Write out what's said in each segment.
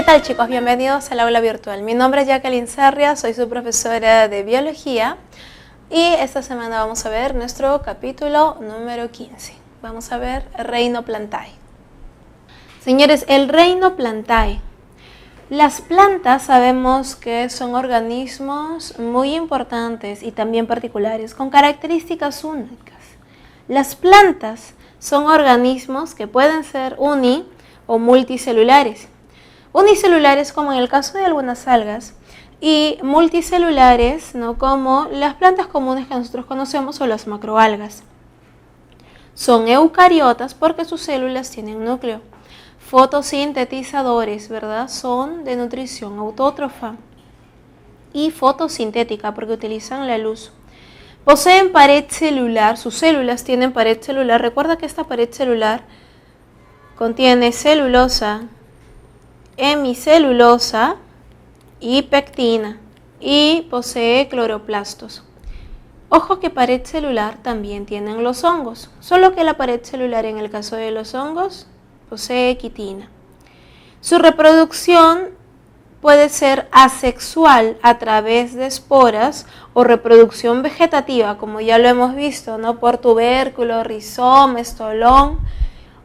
¿Qué tal, chicos? Bienvenidos al aula virtual. Mi nombre es Jacqueline Sarria, soy su profesora de biología y esta semana vamos a ver nuestro capítulo número 15. Vamos a ver el reino Plantae. Señores, el reino Plantae. Las plantas sabemos que son organismos muy importantes y también particulares, con características únicas. Las plantas son organismos que pueden ser uni o multicelulares. Unicelulares como en el caso de algunas algas y multicelulares, ¿no?, como las plantas comunes que nosotros conocemos o las macroalgas. Son eucariotas porque sus células tienen núcleo. Fotosintetizadores, ¿verdad? Son de nutrición autótrofa y fotosintética porque utilizan la luz. Poseen pared celular, sus células tienen pared celular. Recuerda que esta pared celular contiene celulosa, hemicelulosa y pectina y posee cloroplastos. Ojo que pared celular también tienen los hongos, solo que la pared celular en el caso de los hongos posee quitina. Su reproducción puede ser asexual a través de esporas o reproducción vegetativa, como ya lo hemos visto, ¿no?, por tubérculo, rizoma, estolón,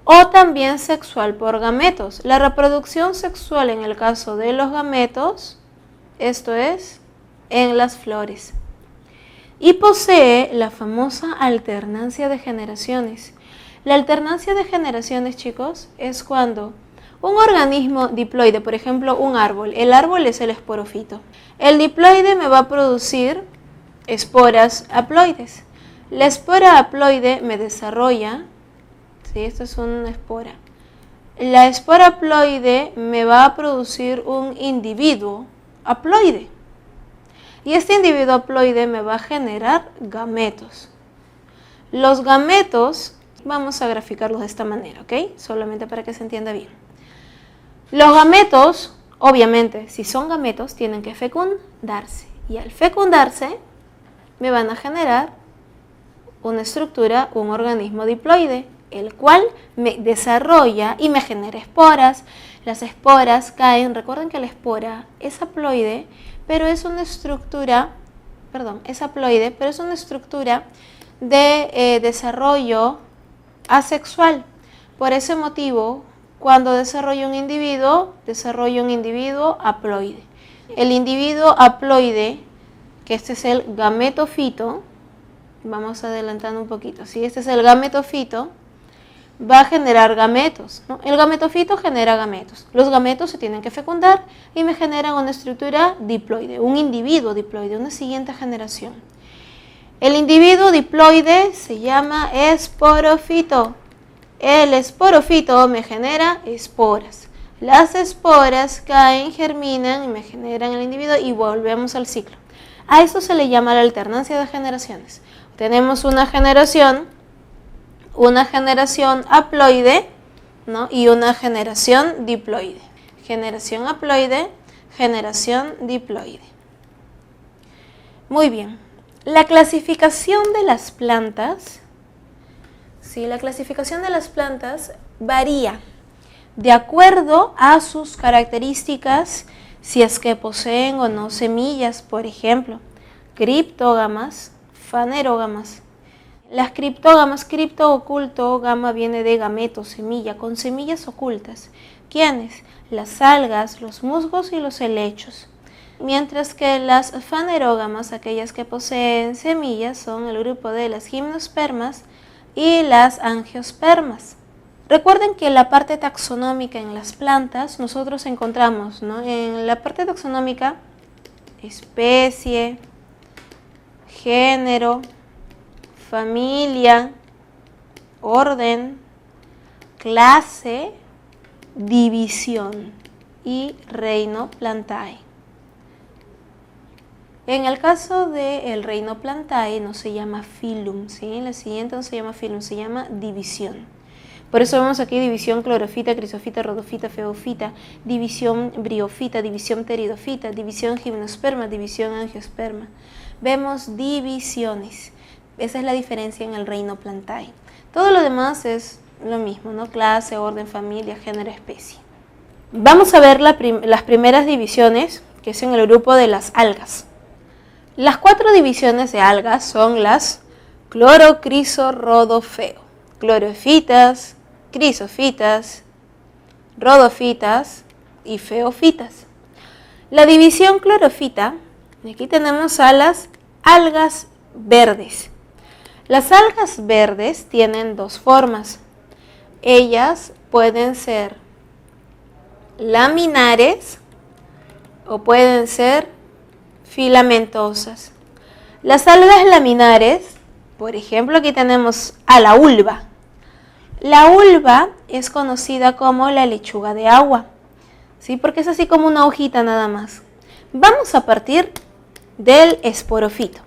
o también sexual por gametos. La reproducción sexual en el caso de los gametos, esto es, en las flores. Y posee la famosa alternancia de generaciones. La alternancia de generaciones, chicos, es cuando un organismo diploide, por ejemplo un árbol, el árbol es el esporofito. El diploide me va a producir esporas haploides. La espora haploide me desarrolla, ¿sí?, esto es una espora. La espora haploide me va a producir un individuo haploide. Y este individuo haploide me va a generar gametos. Los gametos, vamos a graficarlos de esta manera, ¿ok? Solamente para que se entienda bien. Los gametos, obviamente, si son gametos, tienen que fecundarse. Y al fecundarse, me van a generar una estructura, un organismo diploide, el cual me desarrolla y me genera esporas. Las esporas caen, recuerden que la espora es haploide, pero es una estructura, es haploide, pero es una estructura de desarrollo asexual. Por ese motivo, cuando desarrolla un individuo haploide. El individuo haploide, que este es el gametofito, vamos adelantando un poquito, ¿sí? Este es el gametofito, va a generar gametos, ¿no? El gametofito genera gametos. Los gametos se tienen que fecundar y me generan una estructura diploide, un individuo diploide, una siguiente generación. El individuo diploide se llama esporofito. El esporofito me genera esporas. Las esporas caen, germinan y me generan el individuo y volvemos al ciclo. A esto se le llama la alternancia de generaciones. Tenemos una generación haploide, ¿no?, y una generación diploide. Generación haploide, generación diploide. Muy bien. La clasificación de las plantas, ¿sí?, la clasificación de las plantas varía de acuerdo a sus características, si es que poseen o no semillas, por ejemplo, criptógamas, fanerógamas. Las criptógamas, cripto oculto, gama viene de gameto, semilla, con semillas ocultas. ¿Quiénes? Las algas, los musgos y los helechos. Mientras que las fanerógamas, aquellas que poseen semillas, son el grupo de las gimnospermas y las angiospermas. Recuerden que la parte taxonómica en las plantas nosotros encontramos, ¿no?, en la parte taxonómica, especie, género, familia, orden, clase, división y reino Plantae. En el caso del reino Plantae no se llama filum, ¿sí? En la siguiente no se llama filum, se llama división. Por eso vemos aquí división clorofita, crisofita, rodofita, feofita, división briofita, división pteridofita, división gimnosperma, división angiosperma. Vemos divisiones. Esa es la diferencia en el reino Plantae. Todo lo demás es lo mismo, ¿no? Clase, orden, familia, género, especie. Vamos a ver las primeras divisiones, que es en el grupo de las algas. Las 4 divisiones de algas son las clorocrisorhodofeo, clorofitas, crisofitas, rodofitas y feofitas. La división clorofita, aquí tenemos a las algas verdes. Las algas verdes tienen 2 formas. Ellas pueden ser laminares o pueden ser filamentosas. Las algas laminares, por ejemplo, aquí tenemos a la ulva. La ulva es conocida como la lechuga de agua, ¿sí? Porque es así como una hojita nada más. Vamos a partir del esporofito.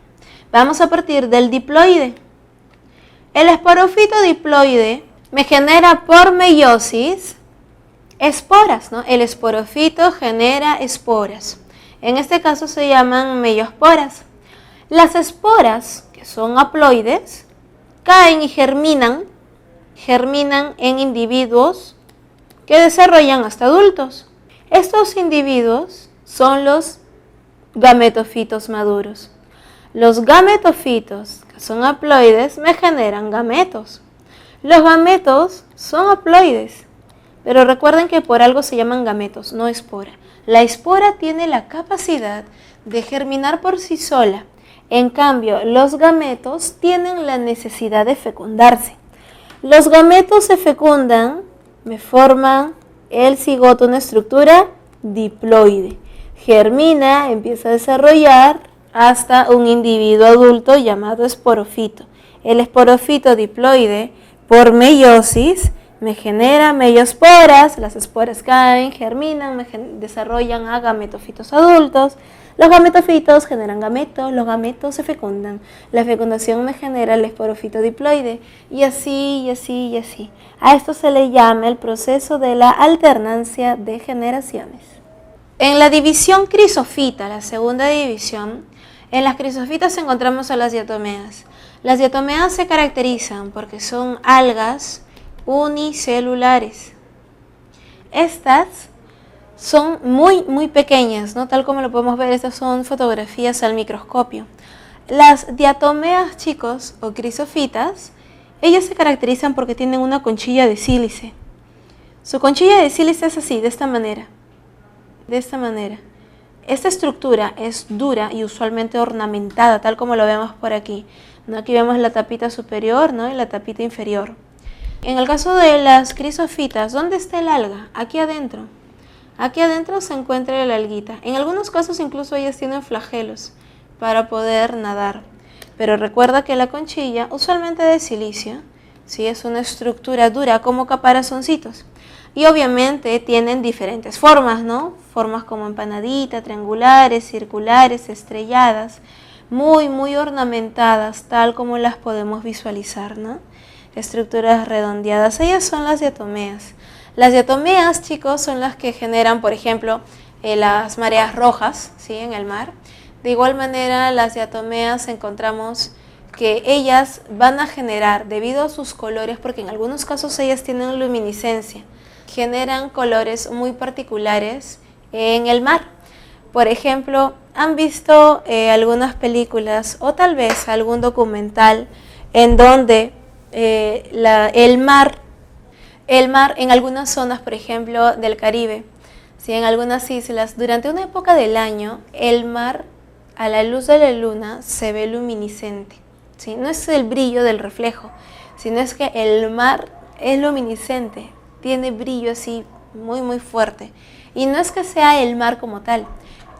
Vamos a partir del diploide. El esporofito diploide me genera por meiosis esporas, ¿no? El esporofito genera esporas. En este caso se llaman meiosporas. Las esporas, que son haploides, caen y germinan en individuos que desarrollan hasta adultos. Estos individuos son los gametofitos maduros. Los gametofitos, que son haploides, me generan gametos. Los gametos son haploides, pero recuerden que por algo se llaman gametos, no espora. La espora tiene la capacidad de germinar por sí sola. En cambio, los gametos tienen la necesidad de fecundarse. Los gametos se fecundan, me forman el cigoto, una estructura diploide. Germina, empieza a desarrollar hasta un individuo adulto llamado esporofito. El esporofito diploide, por meiosis, me genera meiosporas, las esporas caen, germinan, desarrollan a gametofitos adultos. Los gametofitos generan gametos, los gametos se fecundan. La fecundación me genera el esporofito diploide y así, y así, y así. A esto se le llama el proceso de la alternancia de generaciones. En la división crisofita, la segunda división, en las crisofitas encontramos a las diatomeas. Las diatomeas se caracterizan porque son algas unicelulares. Estas son muy pequeñas, ¿no? Tal como lo podemos ver, estas son fotografías al microscopio. Las diatomeas, chicos, o crisofitas, ellas se caracterizan porque tienen una conchilla de sílice. Su conchilla de sílice es así, de esta manera. De esta manera. Esta estructura es dura y usualmente ornamentada, tal como lo vemos por aquí, ¿no? Aquí vemos la tapita superior, ¿no? Y la tapita inferior. En el caso de las crisofitas, ¿dónde está el alga? Aquí adentro. Aquí adentro se encuentra la alguita. En algunos casos incluso ellas tienen flagelos para poder nadar. Pero recuerda que la conchilla, usualmente de silicio, ¿sí? Es una estructura dura como caparazoncitos. Y obviamente tienen diferentes formas, ¿no? Formas como empanadita, triangulares, circulares, estrelladas, muy ornamentadas, tal como las podemos visualizar, ¿no? Estructuras redondeadas. Ellas son las diatomeas. Las diatomeas, chicos, son las que generan, por ejemplo, las mareas rojas, ¿sí? En el mar. De igual manera, las diatomeas encontramos que ellas van a generar, debido a sus colores, porque en algunos casos ellas tienen luminiscencia, generan colores muy particulares en el mar. Por ejemplo, han visto algunas películas o tal vez algún documental en donde el mar en algunas zonas, por ejemplo, del Caribe, ¿sí? En algunas islas, durante una época del año, el mar a la luz de la luna se ve luminiscente, ¿sí? No es el brillo del reflejo, sino es que el mar es luminiscente, tiene brillo así muy fuerte. Y no es que sea el mar como tal,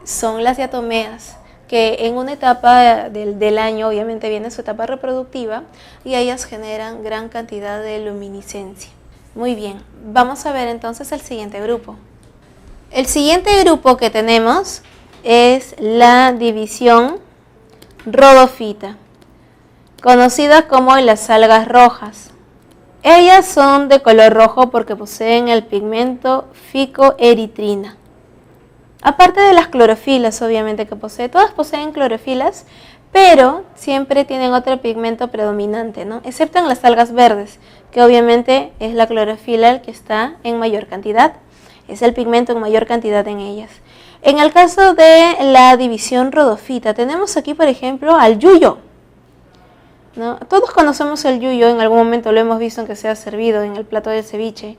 son las diatomeas, que en una etapa del año, obviamente viene su etapa reproductiva, y ellas generan gran cantidad de luminiscencia. Muy bien, vamos a ver entonces el siguiente grupo. El siguiente grupo que tenemos es la división rodofita, conocida como las algas rojas. Ellas son de color rojo porque poseen el pigmento ficoeritrina. Aparte de las clorofilas, obviamente que posee, todas poseen clorofilas, pero siempre tienen otro pigmento predominante, ¿no? Excepto en las algas verdes, que obviamente es la clorofila el que está en mayor cantidad. Es el pigmento en mayor cantidad en ellas. En el caso de la división rodofita, tenemos aquí, por ejemplo, al yuyo, ¿no? Todos conocemos el yuyo, en algún momento lo hemos visto aunque sea servido en el plato de ceviche.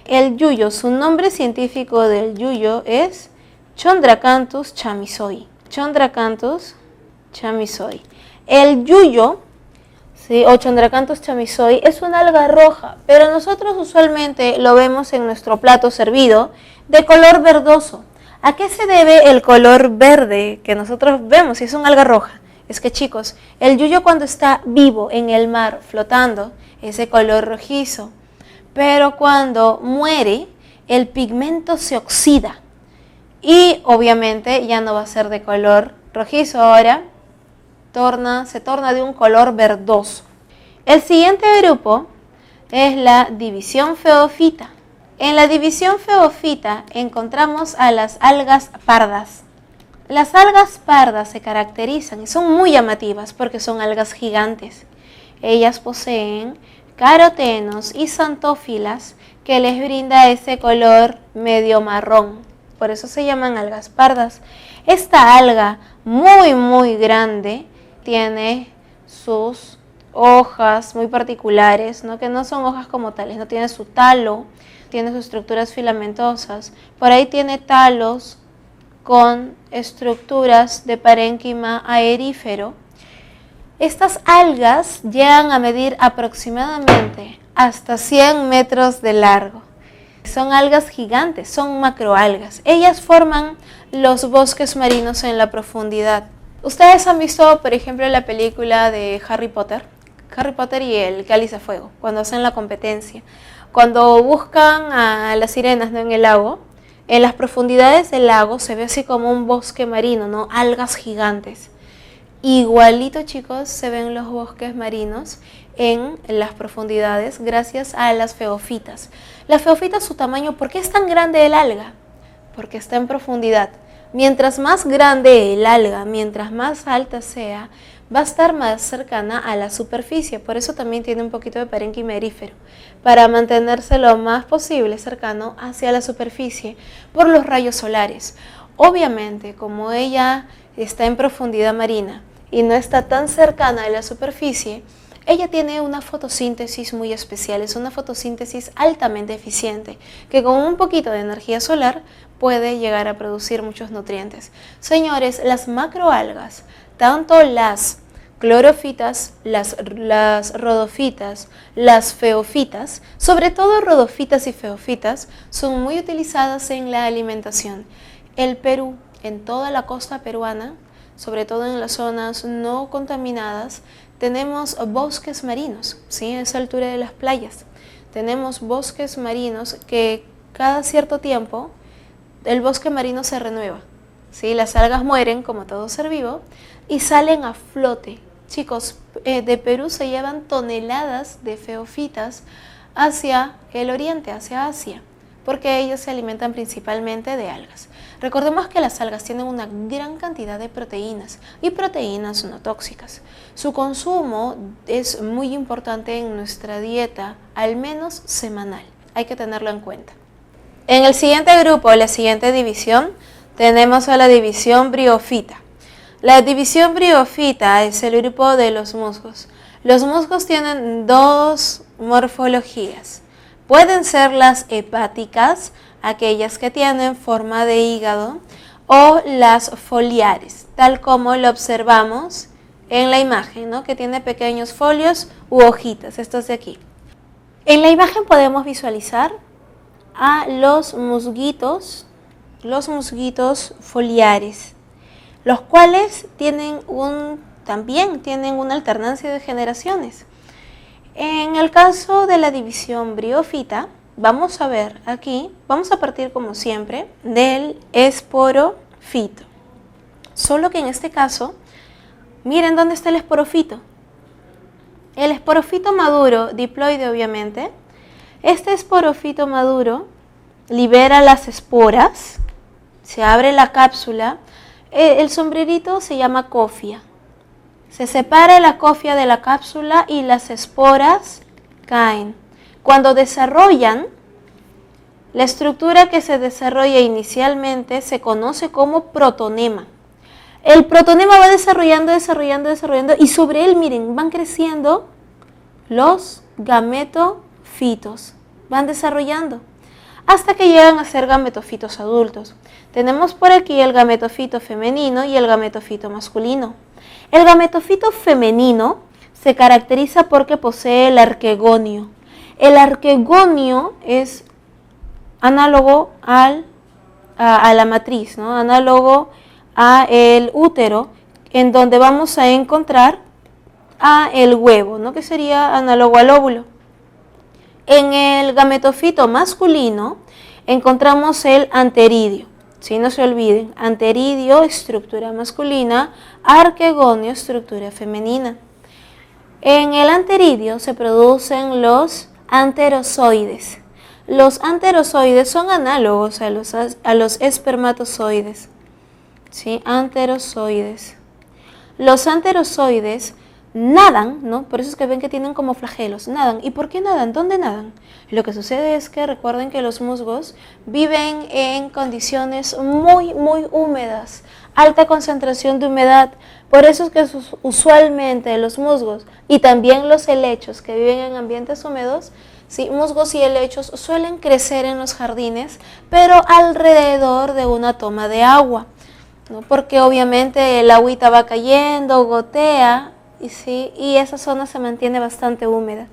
El yuyo, su nombre científico del yuyo es Chondracanthus chamisoi. Chondracanthus chamisoi. El yuyo, ¿sí? O Chondracanthus chamisoi, es una alga roja, pero nosotros usualmente lo vemos en nuestro plato servido de color verdoso. ¿A qué se debe el color verde que nosotros vemos si es una alga roja? Es que, chicos, el yuyo cuando está vivo en el mar flotando es de color rojizo, pero cuando muere el pigmento se oxida y obviamente ya no va a ser de color rojizo, ahora se torna de un color verdoso. El siguiente grupo es la división feofita. En la división feofita encontramos a las algas pardas. Las algas pardas se caracterizan y son muy llamativas porque son algas gigantes. Ellas poseen carotenos y xantófilas que les brinda ese color medio marrón. Por eso se llaman algas pardas. Esta alga muy grande tiene sus hojas muy particulares, ¿no? Que no son hojas como tales, no tiene su talo, tiene sus estructuras filamentosas. Por ahí tiene talos con estructuras de parénquima aerífero. Estas algas llegan a medir aproximadamente hasta 100 metros de largo. Son algas gigantes, son macroalgas. Ellas forman los bosques marinos en la profundidad. Ustedes han visto, por ejemplo, la película de Harry Potter y el Cáliz de Fuego, cuando hacen la competencia. Cuando buscan a las sirenas, ¿no?, en el lago, en las profundidades del lago se ve así como un bosque marino, ¿no? Algas gigantes. Igualito, chicos, se ven los bosques marinos en las profundidades gracias a las feofitas. Las feofitas, su tamaño, ¿por qué es tan grande el alga? Porque está en profundidad. Mientras más grande el alga, mientras más alta sea, va a estar más cercana a la superficie. Por eso también tiene un poquito de parénquima aerífero, para mantenerse lo más posible cercano hacia la superficie por los rayos solares. Obviamente, como ella está en profundidad marina y no está tan cercana a la superficie, ella tiene una fotosíntesis muy especial, es una fotosíntesis altamente eficiente, que con un poquito de energía solar puede llegar a producir muchos nutrientes. Señores, las macroalgas, tanto las clorofitas, las rodofitas, las feofitas, sobre todo rodofitas y feofitas, son muy utilizadas en la alimentación. El Perú, en toda la costa peruana, sobre todo en las zonas no contaminadas, tenemos bosques marinos, ¿sí?, a esa altura de las playas. Tenemos bosques marinos que cada cierto tiempo el bosque marino se renueva, ¿sí? Las algas mueren, como todo ser vivo, y salen a flote. Chicos, de Perú se llevan toneladas de feofitas hacia el oriente, hacia Asia, porque ellos se alimentan principalmente de algas. Recordemos que las algas tienen una gran cantidad de proteínas y proteínas no tóxicas. Su consumo es muy importante en nuestra dieta, al menos semanal. Hay que tenerlo en cuenta. En el siguiente grupo, la siguiente división, tenemos a la división briofita. La división briofita es el grupo de los musgos. Los musgos tienen dos morfologías. Pueden ser las hepáticas, aquellas que tienen forma de hígado, o las foliares, tal como lo observamos en la imagen, ¿no?, que tiene pequeños folios u hojitas, estos de aquí. En la imagen podemos visualizar a los musguitos foliares, los cuales también tienen una alternancia de generaciones. En el caso de la división briofita, vamos a ver aquí, vamos a partir como siempre del esporofito. Solo que en este caso, miren dónde está el esporofito. El esporofito maduro, diploide obviamente, este esporofito maduro libera las esporas, se abre la cápsula, el sombrerito se llama cofia. Se separa la cofia de la cápsula y las esporas caen. Cuando desarrollan La estructura que se desarrolla inicialmente se conoce como protonema. El protonema va desarrollando y sobre él, miren, van creciendo los gametofitos, van desarrollando hasta que llegan a ser gametofitos adultos. Tenemos por aquí el gametofito femenino y el gametofito masculino. El gametofito femenino se caracteriza porque posee el arquegonio. El arquegonio es análogo a la matriz, ¿no? Análogo a el útero, en donde vamos a encontrar a el huevo, ¿no? Que sería análogo al óvulo. En el gametofito masculino encontramos el anteridio, ¿sí? No se olviden, anteridio, estructura masculina, arquegonio, estructura femenina. En el anteridio se producen los anterozoides. Los anterozoides son análogos a los espermatozoides, ¿sí? Anterozoides. Los anterozoides nadan, ¿no? Por eso es que ven que tienen como flagelos, nadan. ¿Y por qué nadan? ¿Dónde nadan? Lo que sucede es que recuerden que los musgos viven en condiciones muy húmedas, alta concentración de humedad. Por eso es que usualmente los musgos y también los helechos que viven en ambientes húmedos, sí, musgos y helechos suelen crecer en los jardines, pero alrededor de una toma de agua, ¿no? Porque obviamente el agüita va cayendo, gotea, y esa zona se mantiene bastante húmeda.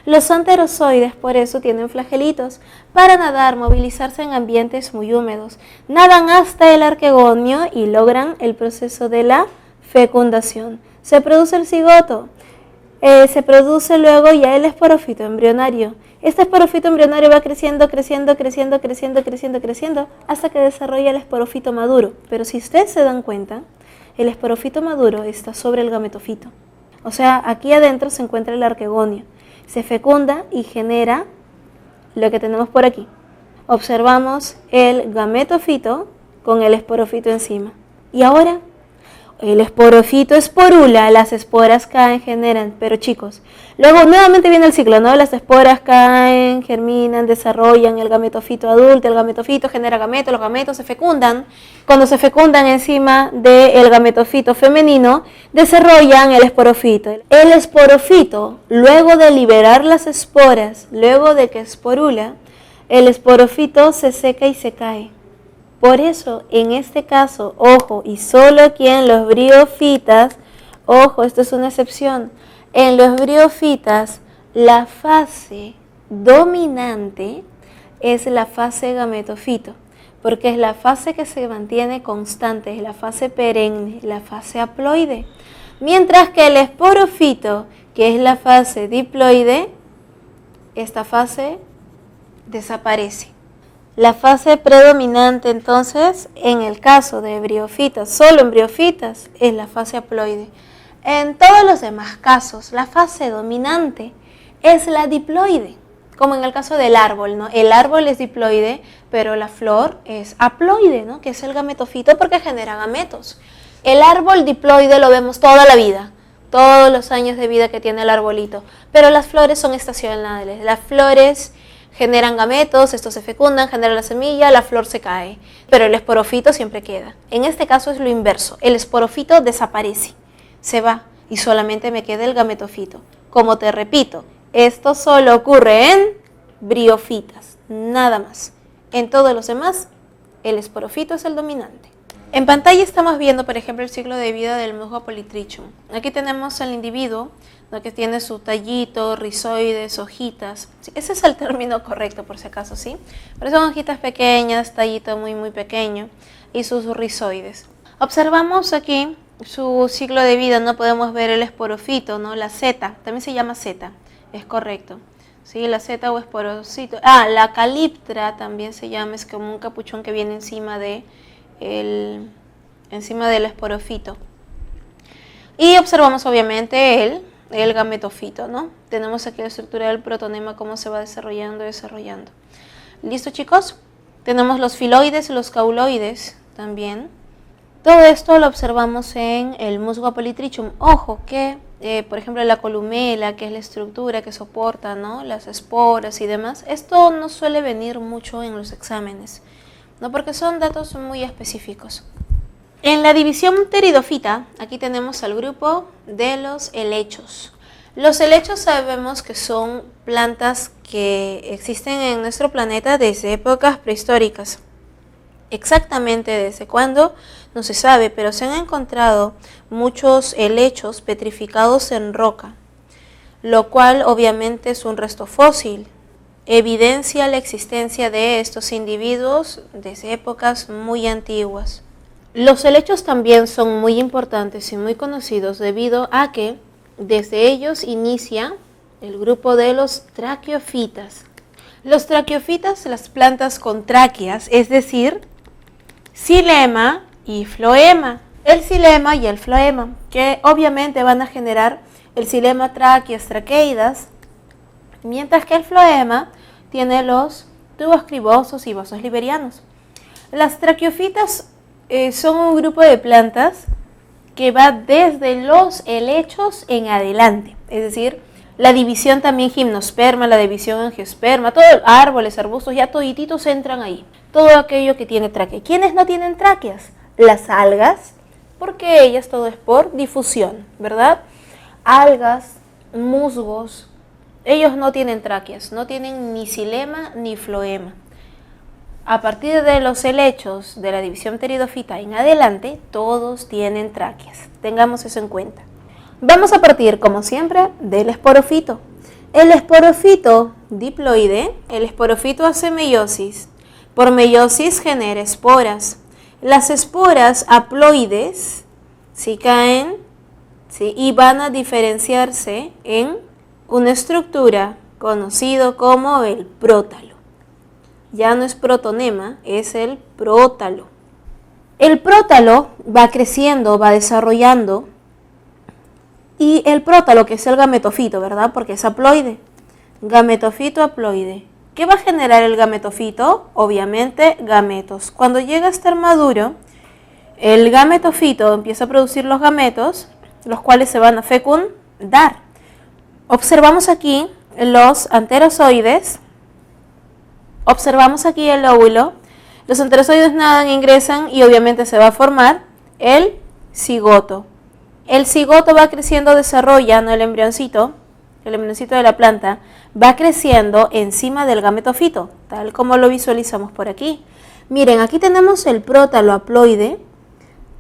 Los anterozoides por eso tienen flagelitos para nadar, movilizarse en ambientes muy húmedos. Nadan hasta el arquegonio y logran el proceso de la fecundación. Se produce el cigoto, se produce luego ya el esporófito embrionario. Este esporófito embrionario va creciendo hasta que desarrolla el esporófito maduro. Pero si ustedes se dan cuenta, el esporófito maduro está sobre el gametofito. O sea, aquí adentro se encuentra el arquegonio. Se fecunda y genera lo que tenemos por aquí. Observamos el gametofito con el esporófito encima. Y ahora, el esporófito esporula, las esporas caen, generan, pero chicos, luego nuevamente viene el ciclo, ¿no? Las esporas caen, germinan, desarrollan el gametofito adulto, el gametofito genera gametos, los gametos se fecundan. Cuando se fecundan encima del gametofito femenino, desarrollan el esporófito. El esporófito, luego de liberar las esporas, luego de que esporula, el esporófito se seca y se cae. Por eso, en este caso, ojo, y solo aquí en los briofitas, ojo, esto es una excepción, en los briofitas la fase dominante es la fase gametofito, porque es la fase que se mantiene constante, es la fase perenne, la fase haploide. Mientras que el esporófito, que es la fase diploide, esta fase desaparece. La fase predominante entonces, en el caso de briofitas, solo en briofitas, es la fase haploide. En todos los demás casos, la fase dominante es la diploide, como en el caso del árbol, ¿no? El árbol es diploide, pero la flor es haploide, ¿no? Que es el gametofito porque genera gametos. El árbol diploide lo vemos toda la vida, todos los años de vida que tiene el arbolito, pero las flores son estacionales. Las flores generan gametos, estos se fecundan, generan la semilla, la flor se cae, pero el esporófito siempre queda. En este caso es lo inverso, el esporófito desaparece, se va y solamente me queda el gametofito. Como te repito, esto solo ocurre en briofitas, nada más. En todos los demás, el esporófito es el dominante. En pantalla estamos viendo, por ejemplo, el ciclo de vida del musgo polytrichum. Aquí tenemos al individuo, ¿no? Que tiene su tallito, rizoides, hojitas. Sí, ese es el término correcto, por si acaso, ¿sí? Pero son hojitas pequeñas, tallito muy pequeño, y sus rizoides. Observamos aquí su ciclo de vida, no podemos ver el esporófito, ¿no? La seta, también se llama seta, es correcto. Sí, la seta o esporófito. La caliptra también se llama, es como un capuchón que viene encima del esporófito. Y observamos obviamente el gametofito, ¿no? Tenemos aquí la estructura del protonema, cómo se va desarrollando. ¿Listo, chicos? Tenemos los filoides y los cauloides también. Todo esto lo observamos en el musgo polytrichum. Ojo que por ejemplo la columela, que es la estructura que soporta, ¿no?, las esporas y demás, esto no suele venir mucho en los exámenes, ¿no?, porque son datos muy específicos. En la división pteridófita, aquí tenemos al grupo de los helechos. Los helechos sabemos que son plantas que existen en nuestro planeta desde épocas prehistóricas. Exactamente desde cuándo no se sabe, pero se han encontrado muchos helechos petrificados en roca, lo cual obviamente es un resto fósil. Evidencia la existencia de estos individuos desde épocas muy antiguas. Los helechos también son muy importantes y muy conocidos debido a que desde ellos inicia el grupo de los traqueofitas. Los traqueofitas, las plantas con tráqueas, es decir, xilema y floema. El xilema y el floema, que obviamente van a generar el xilema tráqueas, traqueidas, mientras que el floema tiene los tubos cribosos y vasos liberianos. Las traqueofitas son un grupo de plantas que va desde los helechos en adelante, es decir, la división también gimnosperma, la división angiosperma, todos árboles, arbustos, ya todititos entran ahí, todo aquello que tiene tráquea. ¿Quiénes no tienen tráqueas? Las algas, porque ellas todo es por difusión, ¿verdad? Algas, musgos, ellos no tienen tráqueas, no tienen ni xilema ni floema. A partir de los helechos de la división pteridófita en adelante, todos tienen tráqueas. Tengamos eso en cuenta. Vamos a partir, como siempre, del esporofito. El esporofito diploide, el esporofito hace meiosis. Por meiosis genera esporas. Las esporas haploides, ¿sí?, caen, ¿sí?, y van a diferenciarse en una estructura conocido como el prótalo. Ya no es protonema, es el prótalo. El prótalo va creciendo, va desarrollando, y el prótalo, que es el gametofito, ¿verdad?, porque es haploide. Gametofito haploide. ¿Qué va a generar el gametofito? Obviamente gametos. Cuando llega a estar maduro, el gametofito empieza a producir los gametos, los cuales se van a fecundar. Observamos aquí los anterozoides. Observamos aquí el óvulo, los anterozoides nadan, ingresan y obviamente se va a formar el cigoto. El cigoto va creciendo, desarrollando el embrioncito de la planta, va creciendo encima del gametofito, tal como lo visualizamos por aquí. Miren, aquí tenemos el prótalo haploide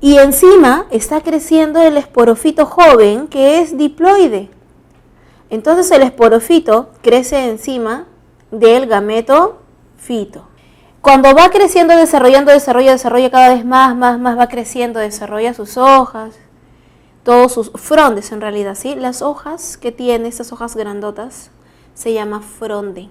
y encima está creciendo el esporofito joven, que es diploide. Entonces el esporofito crece encima del gametofito. Cuando va creciendo, desarrolla cada vez más va creciendo, desarrolla sus hojas, todos sus frondes en realidad, ¿sí? Las hojas que tiene, estas hojas grandotas, se llama fronde.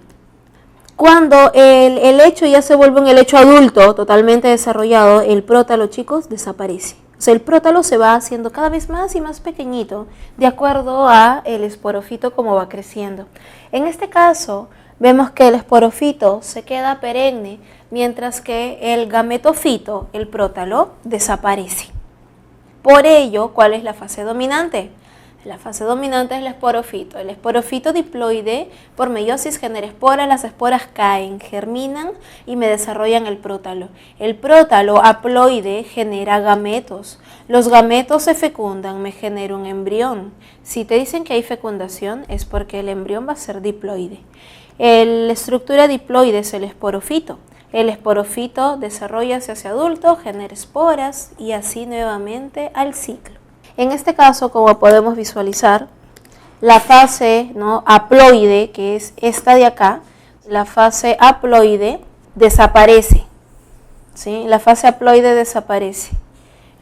Cuando el helecho ya se vuelve un helecho adulto, totalmente desarrollado, el prótalo, chicos, desaparece. O sea, el prótalo se va haciendo cada vez más y más pequeñito, de acuerdo a el esporofito como va creciendo. En este caso, vemos que el esporofito se queda perenne, mientras que el gametofito, el prótalo, desaparece. Por ello, ¿cuál es la fase dominante? La fase dominante es el esporofito. El esporofito diploide, por meiosis, genera esporas, las esporas caen, germinan y me desarrollan el prótalo. El prótalo haploide genera gametos. Los gametos se fecundan, me genera un embrión. Si te dicen que hay fecundación, es porque el embrión va a ser diploide. La estructura diploide es el esporofito. El esporofito desarrolla, se hace adulto, genera esporas y así nuevamente al ciclo. En este caso, como podemos visualizar, la fase, ¿no?, haploide, que es esta de acá, la fase haploide desaparece, ¿sí? La fase haploide desaparece.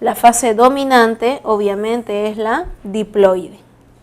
La fase dominante, obviamente, es la diploide.